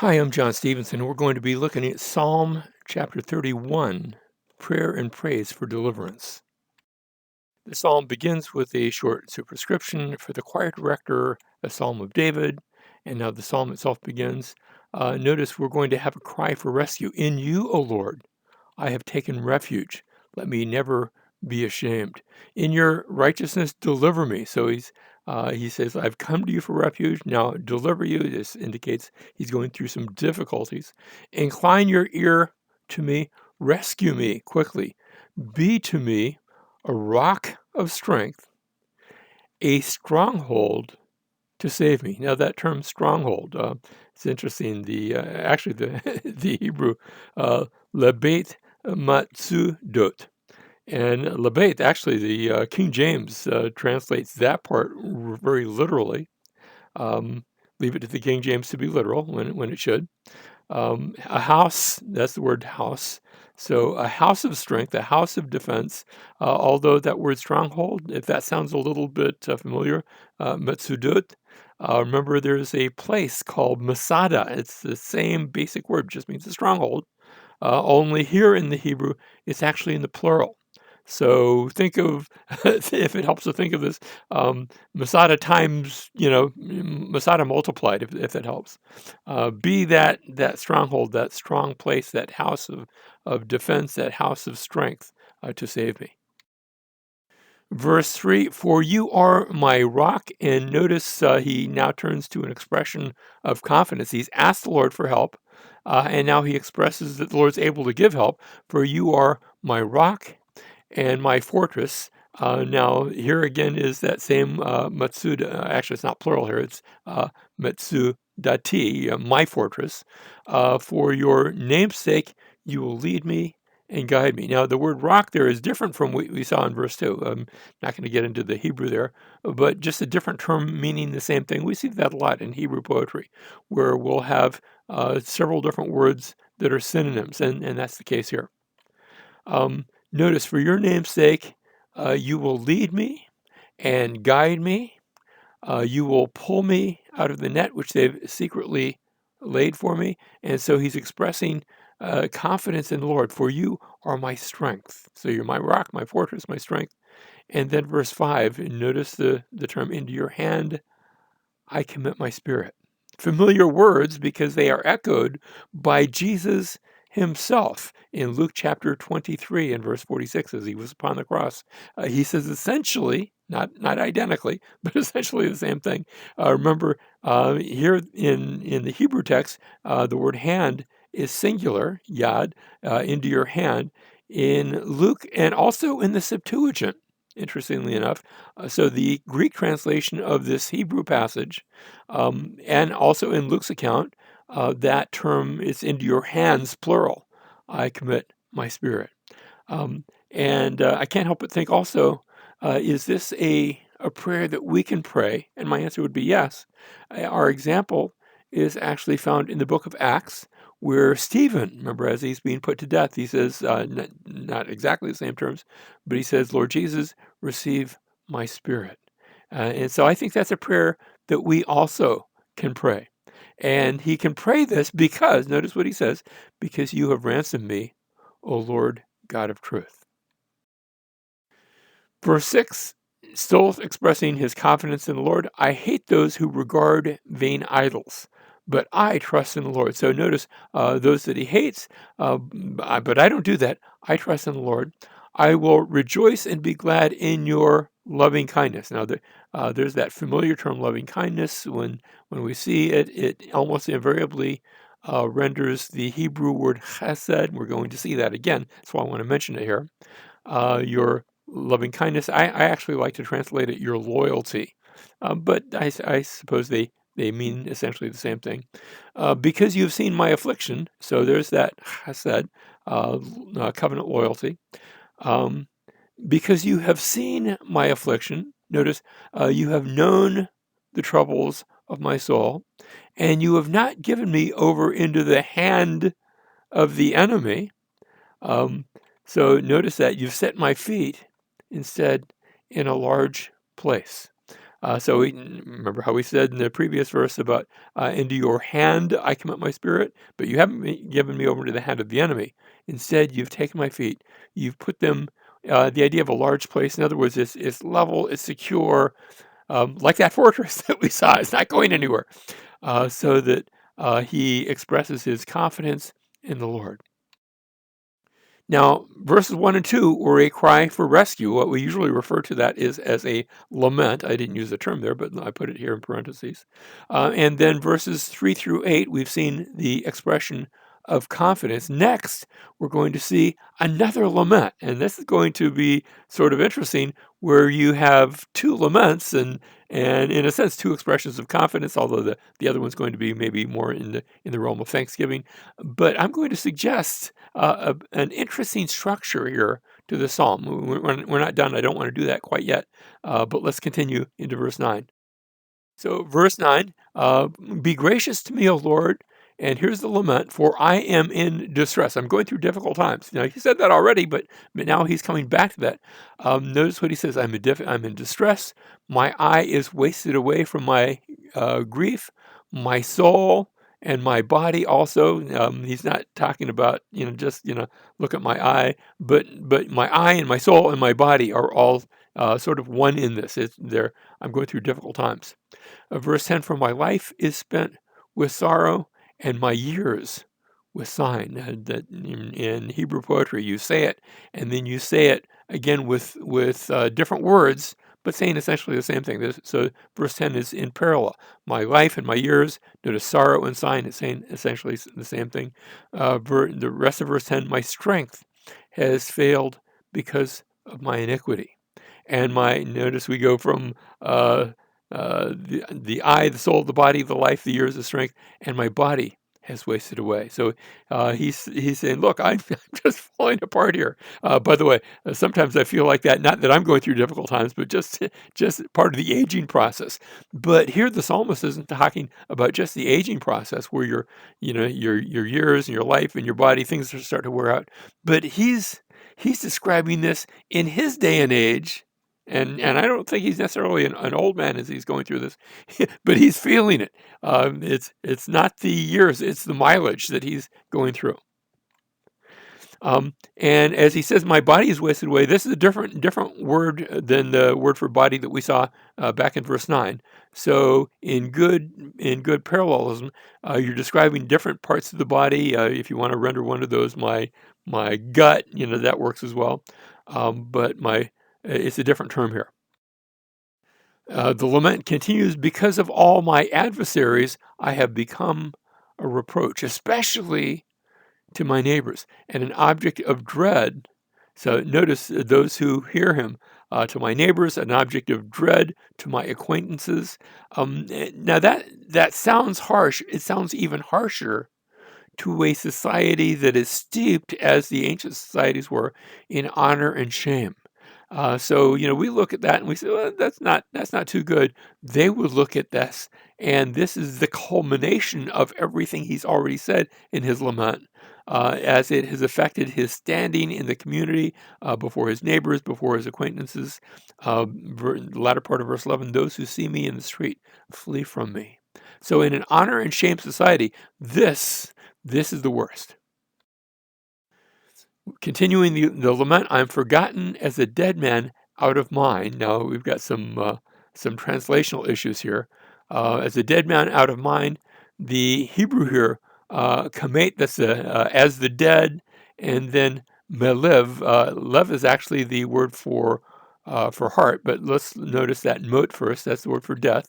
Hi, I'm John Stevenson. We're going to be looking at Psalm chapter 31, Prayer and Praise for Deliverance. The psalm begins with a short superscription for the choir director, a psalm of David, and now the psalm itself begins. Notice we're going to have a cry for rescue. In you, O Lord, I have taken refuge. Let me never be ashamed. In your righteousness, deliver me. So he says, I've come to you for refuge. Now deliver you. This indicates he's going through some difficulties. Incline your ear to me. Rescue me quickly. Be to me a rock of strength, a stronghold to save me. Now that term stronghold, it's interesting. Actually the the Hebrew lebet matsudot, and lebet, actually the King James translates that part very literally. Um, Leave it to the King James to be literal when it should. A house, that's the word house. So a house of strength, a house of defense, although that word stronghold, if that sounds a little bit familiar, Metsudut, remember there's a place called Masada. It's the same basic word, just means a stronghold. Only here in the Hebrew, it's actually in the plural. So think of, if it helps to think of this, Masada times, Masada multiplied, if that helps. Be that stronghold, that strong place, that house of defense, that house of strength to save me. Verse 3, for you are my rock. And notice he now turns to an expression of confidence. He's asked the Lord for help, and now he expresses that the Lord's able to give help. For you are my rock and my fortress. Now, here again is that same Matsud. Actually, it's not plural here. It's Matsudati, my fortress. For your name's sake, you will lead me and guide me. Now, the word rock there is different from what we saw in verse 2. I'm not going to get into the Hebrew there, but just a different term meaning the same thing. We see that a lot in Hebrew poetry, where we'll have several different words that are synonyms, and that's the case here. Notice, for your name's sake, you will lead me and guide me. You will pull me out of the net which they've secretly laid for me. And so he's expressing confidence in the Lord. For you are my strength. So you're my rock, my fortress, my strength. And then verse 5, and notice the term, into your hand I commit my spirit. Familiar words because they are echoed by Jesus himself in Luke chapter 23 and verse 46 as he was upon the cross. He says essentially, not identically, but essentially the same thing. Remember, here in the Hebrew text, the word hand is singular, yad, into your hand. In Luke and also in the Septuagint, interestingly enough. So the Greek translation of this Hebrew passage, and also in Luke's account, that term is into your hands, plural. I commit my spirit. And I can't help but think also, is this a prayer that we can pray? And my answer would be yes. Our example is actually found in the book of Acts, where Stephen, remember, as he's being put to death, he says, not exactly the same terms, but he says, Lord Jesus, receive my spirit. And so I think that's a prayer that we also can pray. And he can pray this because, notice what he says, because you have ransomed me, O Lord God of truth. Verse 6, still expressing his confidence in the Lord. I hate those who regard vain idols, but I trust in the Lord. So notice those that he hates, but I don't do that. I trust in the Lord. I will rejoice and be glad in your loving kindness. Now, there's that familiar term, loving kindness. When we see it, it almost invariably renders the Hebrew word chesed. We're going to see that again. That's why I want to mention it here. Your loving kindness. I actually like to translate it your loyalty, but I suppose they mean essentially the same thing. Because you've seen my affliction, so there's that chesed, covenant loyalty. Um, because you have seen my affliction, notice you have known the troubles of my soul, and you have not given me over into the hand of the enemy. Um, so notice that you've set my feet instead in a large place. Remember how we said in the previous verse about into your hand I commit my spirit, but you haven't given me over to the hand of the enemy. Instead, you've taken my feet, you've put them. The idea of a large place, in other words, it's level, it's secure, like that fortress that we saw. It's not going anywhere. So that he expresses his confidence in the Lord. Now, verses 1 and 2 were a cry for rescue. What we usually refer to that is as a lament. I didn't use the term there, but I put it here in parentheses. And then verses 3 through 8, we've seen the expression of confidence. Next, we're going to see another lament. And this is going to be sort of interesting, where you have two laments and in a sense, two expressions of confidence, although the other one's going to be maybe more in the realm of thanksgiving. But I'm going to suggest an interesting structure here to the psalm. We're not done. I don't want to do that quite yet, but let's continue into verse 9. So, verse 9, be gracious to me, O Lord. And here's the lament, for I am in distress. I'm going through difficult times. Now, he said that already, but now he's coming back to that. Notice what he says, I'm in distress. My eye is wasted away from my grief. My soul and my body also. He's not talking about, just, look at my eye, but my eye and my soul and my body are all sort of one in this. I'm going through difficult times. Verse 10, for my life is spent with sorrow and my years with sighing. That in Hebrew poetry, you say it, and then you say it again with different words, but saying essentially the same thing. So verse 10 is in parallel. My life and my years, notice sorrow and sighing, it's saying essentially the same thing. The rest of verse 10, my strength has failed because of my iniquity. And notice we go from the eye, the soul, the body, the life, the years, the strength, and my body has wasted away. So he's saying, look, I'm just falling apart here. By the way, sometimes I feel like that, not that I'm going through difficult times, but just part of the aging process. But here the psalmist isn't talking about just the aging process where your years and your life and your body, things are starting to wear out. But he's describing this in his day and age. And I don't think he's necessarily an old man as he's going through this, but he's feeling it. It's not the years, it's the mileage that he's going through. And as he says, my body is wasted away. This is a different word than the word for body that we saw back in verse 9. So in good parallelism, you're describing different parts of the body. If you want to render one of those my gut, that works as well. But it's a different term here. The lament continues, because of all my adversaries, I have become a reproach, especially to my neighbors, and an object of dread. So notice those who hear him, to my neighbors, an object of dread to my acquaintances. Now that sounds harsh. It sounds even harsher to a society that is steeped, as the ancient societies were, in honor and shame. So we look at that and we say, well, that's not too good. They would look at this, and this is the culmination of everything he's already said in his lament, as it has affected his standing in the community, before his neighbors, before his acquaintances. The latter part of verse 11: those who see me in the street flee from me. So in an honor and shame society, this is the worst. Continuing the lament, I'm forgotten as a dead man out of mind. Now we've got some translational issues here. As a dead man out of mind, the Hebrew here, kamet, that's as the dead, and then melev. Lev is actually the word for heart, but let's notice that mot first. That's the word for death.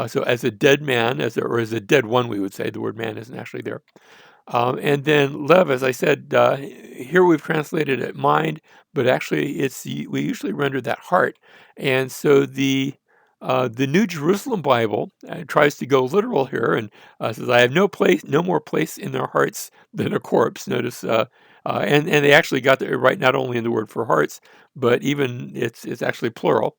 So as a dead man, or as a dead one, we would say. The word man isn't actually there. And then lev, as I said, here we've translated it mind, but actually we usually render that heart. And so the New Jerusalem Bible tries to go literal here and says, "I have no more place in their hearts than a corpse." Notice, and they actually got it right, not only in the word for hearts, but even it's actually plural.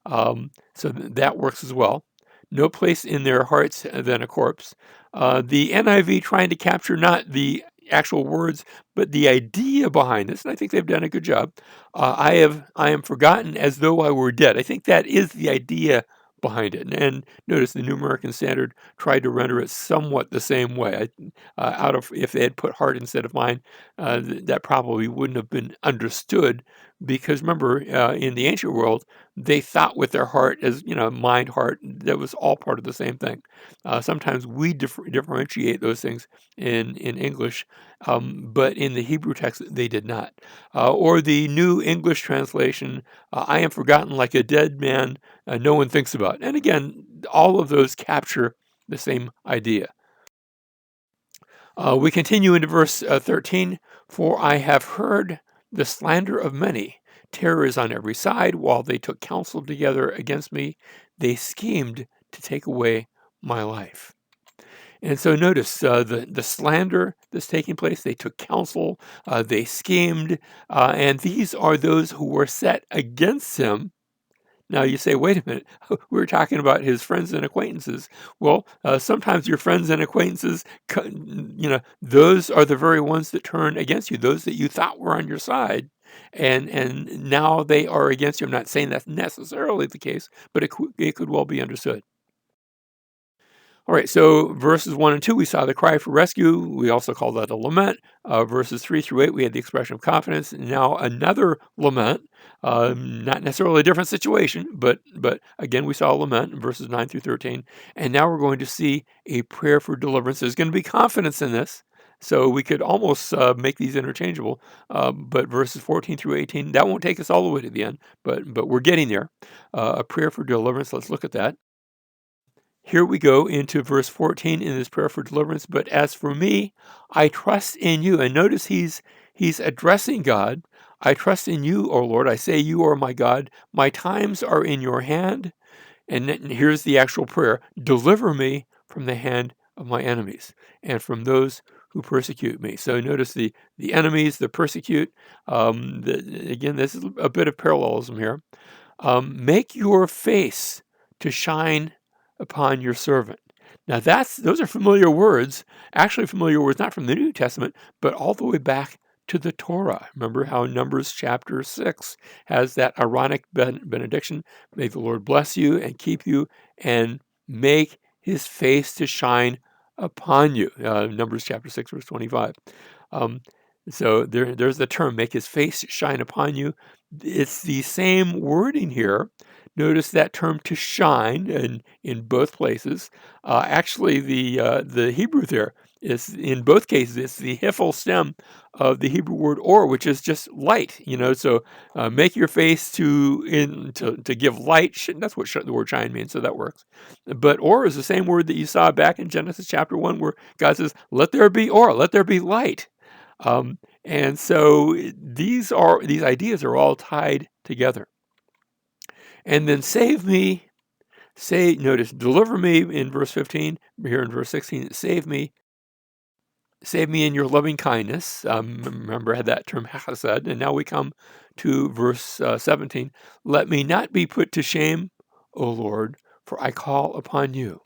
So that works as well. No place in their hearts than a corpse. The NIV trying to capture not the actual words, but the idea behind this, and I think they've done a good job. I am forgotten as though I were dead. I think that is the idea behind it. And notice the New American Standard tried to render it somewhat the same way. If they had put heart instead of mind, that probably wouldn't have been understood, because remember, in the ancient world, they thought with their heart as, mind, heart, that was all part of the same thing. Sometimes we differentiate those things in English, but in the Hebrew text, they did not. Or the New English translation, I am forgotten like a dead man no one thinks about. And again, all of those capture the same idea. We continue into verse 13. For I have heard the slander of many. Terror is on every side. While they took counsel together against me, they schemed to take away my life. And so notice the slander that's taking place. They took counsel, they schemed, and these are those who were set against him. Now you say, wait a minute, we were talking about his friends and acquaintances. Well, sometimes your friends and acquaintances, those are the very ones that turn against you, those that you thought were on your side. And now they are against you. I'm not saying that's necessarily the case, but it could well be understood. All right, so verses 1 and 2, we saw the cry for rescue. We also call that a lament. Verses 3 through 8, we had the expression of confidence. Now another lament, not necessarily a different situation, but again, we saw a lament in verses 9 through 13. And now we're going to see a prayer for deliverance. There's going to be confidence in this, so we could almost make these interchangeable. But verses 14 through 18, that won't take us all the way to the end, but we're getting there. A prayer for deliverance, let's look at that. Here we go into verse 14 in this prayer for deliverance. But as for me, I trust in you. And notice he's addressing God. I trust in you, O Lord. I say you are my God. My times are in your hand. And then here's the actual prayer. Deliver me from the hand of my enemies and from those who persecute me. So notice the enemies, the persecute. Again, this is a bit of parallelism here. Make your face to shine upon your servant. Now those are familiar words, actually familiar words, not from the New Testament, but all the way back to the Torah. Remember how Numbers chapter 6 has that ironic benediction, may the Lord bless you and keep you and make his face to shine upon you. Numbers chapter 6, verse 25. So there's the term, make his face shine upon you. It's the same wording here. Notice that term to shine in both places. Actually, the Hebrew there is, in both cases, it's the hiphil stem of the Hebrew word or, which is just light. So make your face to give light. That's what the word shine means, so that works. But or is the same word that you saw back in Genesis chapter 1, where God says, let there be or, let there be light. And so these ideas are all tied together. And then notice, deliver me in verse 15, here in verse 16, save me in your loving kindness. Remember, I had that term chesed, and now we come to verse 17. Let me not be put to shame, O Lord, for I call upon you.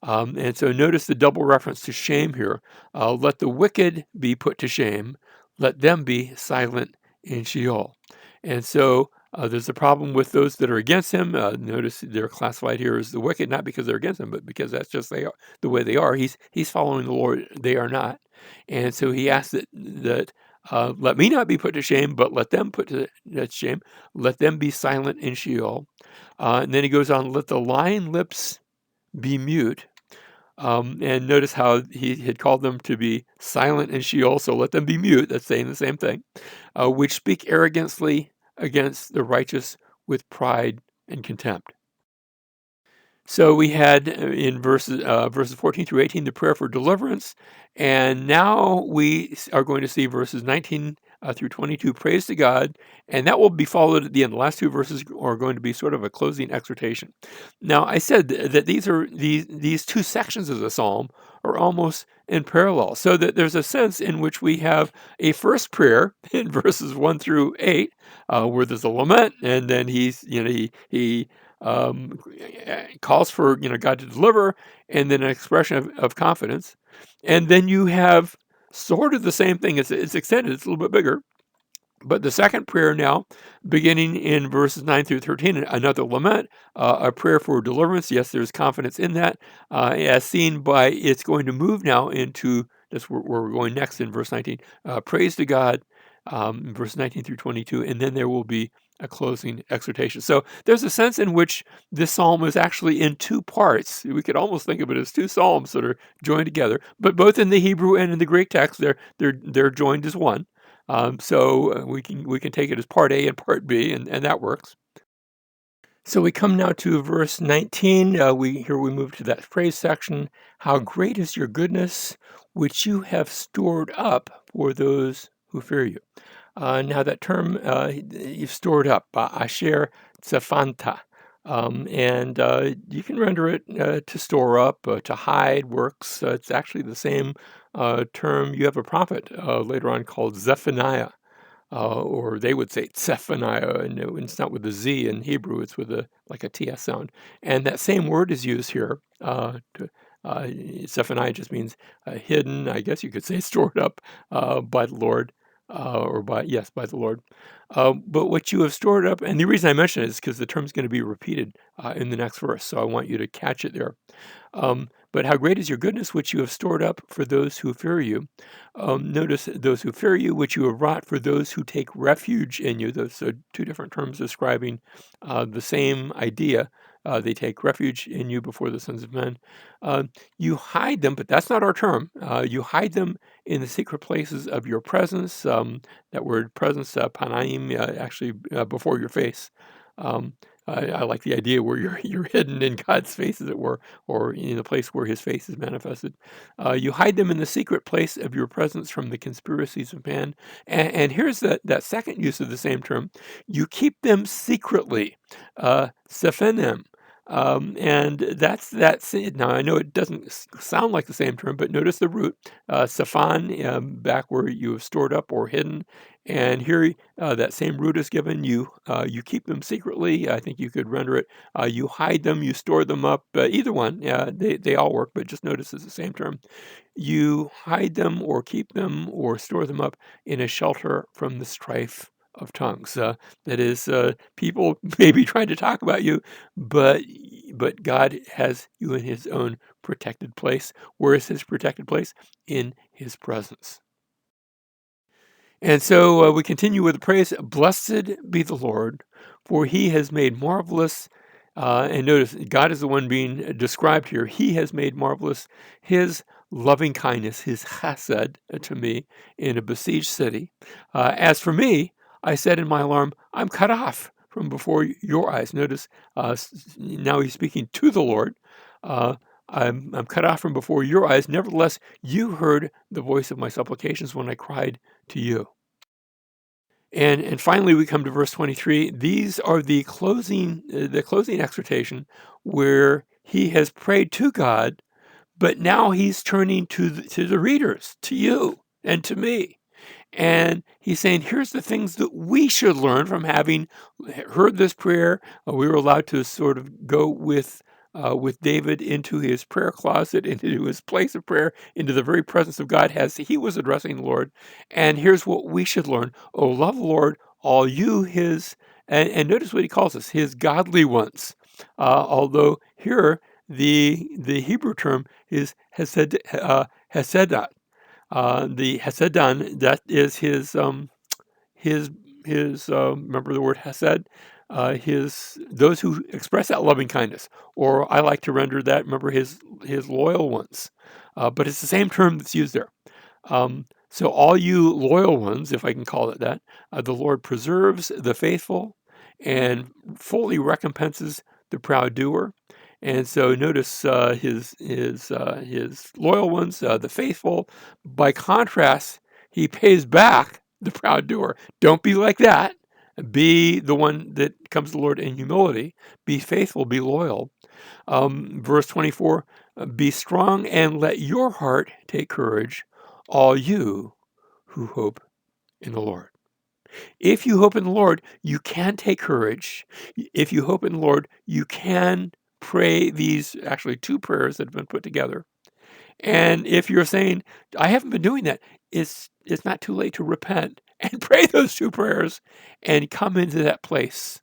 And so notice the double reference to shame here. Let the wicked be put to shame. Let them be silent in Sheol. And so there's a problem with those that are against him. Notice they're classified here as the wicked, not because they're against him, but because that's just the way they are. He's following the Lord. They are not. And so he asks that let me not be put to shame, but let them put to shame. Let them be silent in Sheol. And then he goes on, let the lying lips be mute. And notice how he had called them to be silent in Sheol, so let them be mute. That's saying the same thing. Which speak arrogantly against the righteous with pride and contempt. So we had in verses 14 through 18 the prayer for deliverance, and now we are going to see verses 19 through 22, praise to God, and that will be followed at the end. The last two verses are going to be sort of a closing exhortation. Now, I said that these two sections of the psalm are almost in parallel, so that there's a sense in which we have a first prayer in verses 1 through 8, where there's a lament, and then he calls for God to deliver, and then an expression of confidence, and then you have sort of the same thing. It's extended. It's a little bit bigger. But the second prayer now, beginning in verses 9 through 13, another lament, a prayer for deliverance. Yes, there's confidence in that, as seen by it's going to move now into, that's where we're going next in verse 19. Praise to God, verse 19 through 22, and then there will be a closing exhortation. So there's a sense in which this psalm is actually in two parts. We could almost think of it as two psalms that are joined together, but both in the Hebrew and in the Greek text, they're joined as one. So we can take it as part A and part B, and that works. So we come now to verse 19. We move to that praise section. How great is your goodness, which you have stored up for those who fear you. Now that term you've stored up, asher tzefanta, and you can render it to store up, to hide, works. It's actually the same term. You have a prophet later on called Zephaniah, or they would say Zephaniah, and it's not with a Z in Hebrew, it's with like a TS sound. And that same word is used here. Zephaniah just means hidden, I guess you could say stored up by the Lord, by the Lord. But what you have stored up, and the reason I mention it is because the term's going to be repeated in the next verse, so I want you to catch it there. But how great is your goodness, which you have stored up for those who fear you. Notice those who fear you, which you have wrought for those who take refuge in you. Those are two different terms describing the same idea. They take refuge in you before the sons of men. You hide them, but that's not our term. You hide them in the secret places of your presence. That word presence, panaim, actually before your face. I like the idea where you're hidden in God's face, as it were, or in the place where His face is manifested. You hide them in the secret place of your presence from the conspiracies of man. And here's that second use of the same term: you keep them secretly, sephenem. And that's it. Now I know it doesn't sound like the same term, but notice the root, sephan, back where you have stored up or hidden. And here, that same root is given. You keep them secretly. I think you could render it. You hide them. You store them up. Either one. Yeah, they all work. But just notice it's the same term. You hide them or keep them or store them up in a shelter from the strife of tongues. That is, people may be trying to talk about you, but God has you in His own protected place. Where is His protected place? In His presence. And so we continue with the praise. Blessed be the Lord, for He has made marvelous. And notice, God is the one being described here. He has made marvelous His loving kindness, His chesed to me in a besieged city. As for me, I said in my alarm, I'm cut off from before your eyes. Notice, now He's speaking to the Lord. I'm cut off from before your eyes. Nevertheless, you heard the voice of my supplications when I cried to you. And finally, we come to verse 23. These are the closing exhortation, where he has prayed to God, but now he's turning to the readers, to you and to me. And he's saying, here's the things that we should learn from having heard this prayer. We were allowed to sort of go with David into his prayer closet, into his place of prayer, into the very presence of God as he was addressing the Lord. And here's what we should learn. Oh, love the Lord, all you his, and notice what he calls us, his godly ones. Although here, the Hebrew term is hesedah. The Hesedan, that is his remember the word Hesed, his those who express that loving kindness, or I like to render that, remember, his loyal ones. But it's the same term that's used there. So all you loyal ones, if I can call it that, the Lord preserves the faithful and fully recompenses the proud doer. And so notice his loyal ones, the faithful. By contrast, he pays back the proud doer. Don't be like that. Be the one that comes to the Lord in humility. Be faithful. Be loyal. Verse 24, be strong and let your heart take courage, all you who hope in the Lord. If you hope in the Lord, you can take courage. If you hope in the Lord, you can pray these, actually two prayers that have been put together. And if you're saying, I haven't been doing that, it's not too late to repent and pray those two prayers and come into that place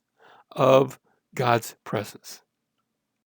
of God's presence.